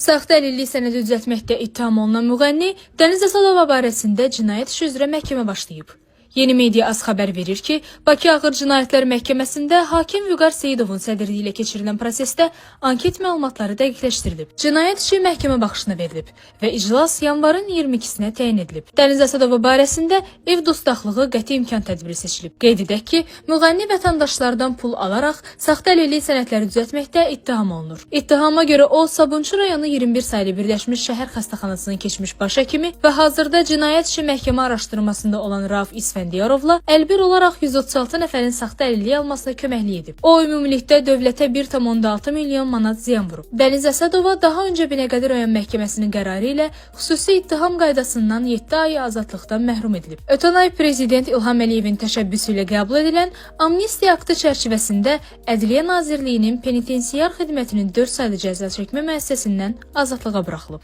Saxta əlillik sənədi düzəltməkdə ittiham olunan müğənni Dəniz Əsadova barəsində cinayət işi üzrə məhkəmə başlayıb. Yeni media az xəbər verir ki, Bakı Ağır Cinayətlər Məhkəməsində hakim Vüqar Seyidovun sədrliyi ilə keçirilən prosesdə anket məlumatları dəqiqləşdirilib. Cinayət işi məhkəmə baxışına verilib və iclas yanvarın 22-sinə təyin edilib. Dəniz Əsadova barəsində ev dustaqlığı qəti imkan tədbiri seçilib. Qeyd edək ki, müğənni vətəndaşlardan pul alaraq saxta əlillik sənədləri düzəltməkdə ittiham olunur. İttihama görə o, Sabunçu rayonu 21 saylı Birləşmiş Şəhər Xəstəxanasının keçmiş baş həkimi və hazırda cinayət işi məhkəmə araşdırmasında olan Rauf İsfəndiyarovla əlbir olaraq 136 nəfərin saxta əlillik almasına köməklik edib. O, ümumilikdə dövlətə 1,6 milyon manat ziyan vurub. Dəniz Əsadova daha öncə Binəqədi rayon məhkəməsinin qərarı ilə xüsusi ittiham qaydasından 7 ay azadlıqdan məhrum edilib. Ötən ay Prezident İlham Əliyevin təşəbbüsü ilə qəbul edilən amnistiya aktı çərçivəsində Ədliyyə Nazirliyinin penitensiar xidmətinin 4 saylı cəza çəkmə müəssisəsindən azadlığa buraxılıb.